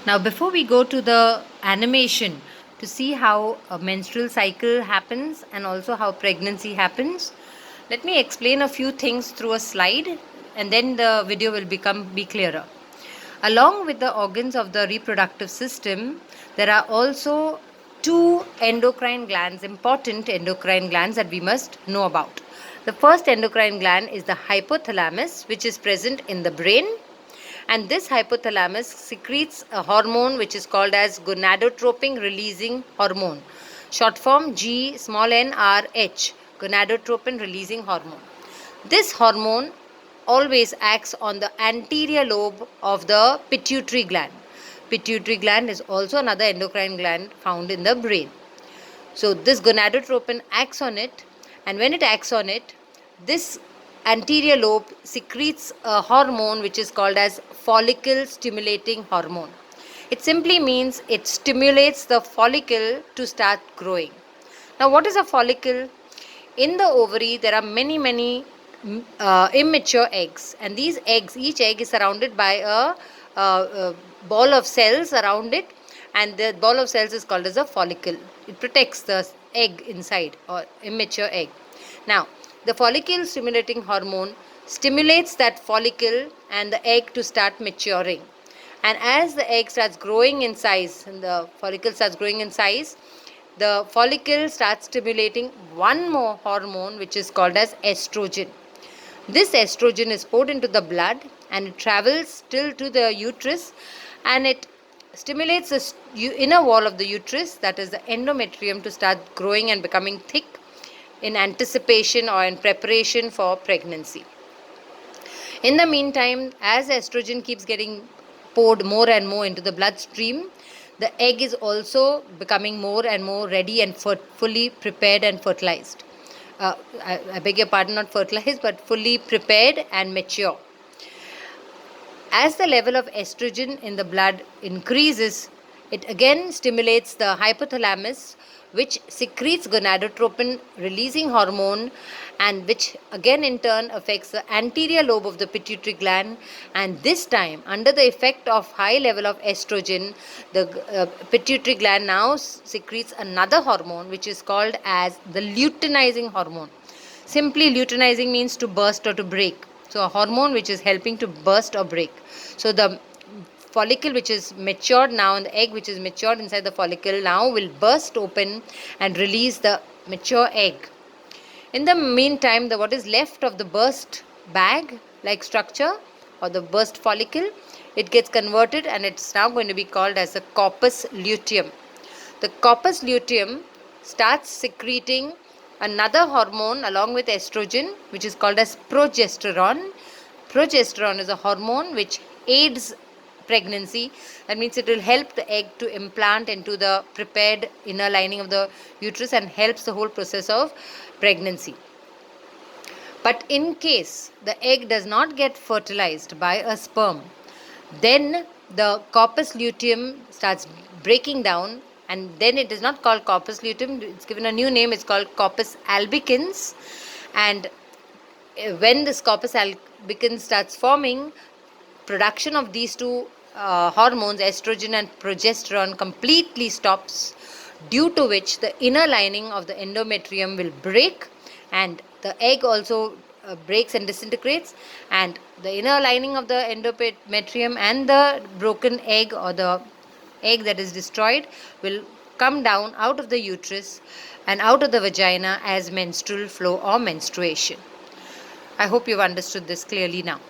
Now, before we go to the animation to see how a menstrual cycle happens and also how pregnancy happens, let me explain a few things through a slide, and then the video will be clearer. Along with the organs of the reproductive system, there are also two endocrine glands, important endocrine glands that we must know about. The first endocrine gland is the hypothalamus, which is present in the brain, and this hypothalamus secretes a hormone which is called as gonadotropin releasing hormone, short form GnRH, gonadotropin releasing hormone. This hormone always acts on the anterior lobe of the pituitary gland. Pituitary gland is also another endocrine gland found in the brain. So this gonadotropin acts on it, and when it acts on it, this anterior lobe secretes a hormone which is called as follicle stimulating hormone. It simply means it stimulates the follicle to start growing. Now, what is a follicle? In the ovary, there are many immature eggs, and these eggs, each egg is surrounded by a ball of cells around it, and the ball of cells is called as a follicle. It protects the egg inside, or immature egg. Now, the follicle stimulating hormone stimulates that follicle and the egg to start maturing. And as the egg starts growing in size and the follicle starts growing in size, the follicle starts stimulating one more hormone which is called as estrogen. This estrogen is poured into the blood and it travels till to the uterus, and it stimulates the inner wall of the uterus, that is the endometrium, to start growing and becoming thick in anticipation or in preparation for pregnancy. In the meantime, as estrogen keeps getting poured more and more into the bloodstream, the egg is also becoming more and more ready and fully prepared and fertilized. I beg your pardon, not fertilized, but fully prepared and mature. As the level of estrogen in the blood increases, it again stimulates the hypothalamus, which secretes gonadotropin releasing hormone, and which again in turn affects the anterior lobe of the pituitary gland. And this time, under the effect of high level of estrogen, the pituitary gland now secretes another hormone which is called as the luteinizing hormone. Simply, luteinizing means to burst or to break. So a hormone which is helping to burst or break. So the follicle which is matured now, and the egg which is matured inside the follicle now, will burst open and release the mature egg. In the meantime, what is left of the burst bag like structure or the burst follicle, it gets converted and it's now going to be called as the corpus luteum. The corpus luteum starts secreting another hormone along with estrogen, which is called as progesterone. Progesterone is a hormone which aids pregnancy. That means it will help the egg to implant into the prepared inner lining of the uterus and helps the whole process of pregnancy. But in case the egg does not get fertilized by a sperm, then the corpus luteum starts breaking down, and then it is not called corpus luteum, it's given a new name, it's called corpus albicans. And when this corpus albicans starts forming, production of these two hormones, estrogen and progesterone, completely stops, due to which the inner lining of the endometrium will break, and the egg also breaks and disintegrates, and the inner lining of the endometrium and the broken egg, or the egg that is destroyed, will come down out of the uterus and out of the vagina as menstrual flow or menstruation. I hope you've understood this clearly now.